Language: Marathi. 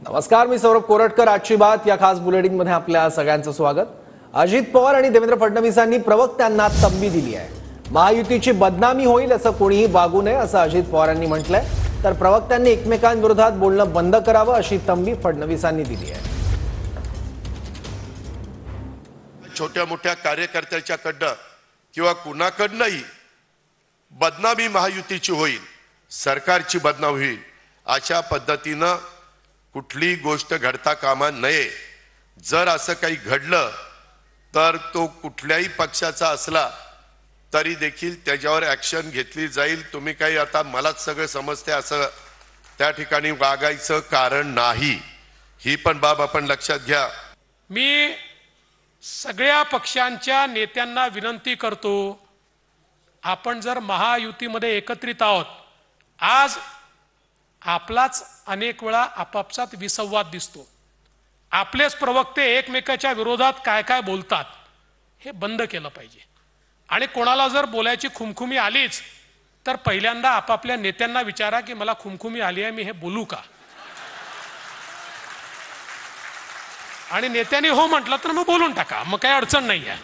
नमस्कार, मी सौरभ कोरटकर। आजची बात या खास बुलेटिन मध्ये आपल्या सगळ्यांचं स्वागत। अजित पवार आणि देवेंद्र फडणवीसांनी प्रवक्त्यांना तंबी दिली आहे। महायुतीची बदनामी होईल असं कोणीही वागू नये असं अजित पवारांनी म्हटलंय, तर प्रवक्त्यांनी एकमेकांविरोधात बोलणं बंद करावं अशी तंबी फडणवीसांनी दिली आहे। छोट्या मोठ्या कार्यकर्त्याच्याकडनं किंवा कुणाकडनंही बदनामी महायुतीची होईल, सरकारची बदनामी होईल, अशा पद्धतीनं कुठली गोष्ट घडता कामा नये। जर असं काही घडलं तर तो कुठल्याही पक्षाचा असला तरी देखील त्याच्यावर ऍक्शन घेतली जाईल। तुम्ही काही आता मलाच सगळं समजते असं त्या ठिकाणी वागायचं कारण नाही, ही पण बाब आपण लक्षात घ्या। मी सगळ्या पक्षांच्या नेत्यांना विनंती करतो, आपण जर महायुतीमध्ये एकत्रित आहोत, आज आपलाच अनेक वेळा आपापसात विसंवाद दिसतो। आपलेच प्रवक्ते एकमेकाच्या विरोधात काय काय बोलतात हे बंद केलं पाहिजे। आणि कोणाला जर बोलायची खुमखुमी आलीच तर पहिल्यांदा आपापल्या नेत्यांना विचारा की मला खुमखुमी आली आहे, मी हे बोलू का? आणि नेत्यांनी हो म्हटलं तर मग बोलून टाका, मग काही अडचण नाही आहे।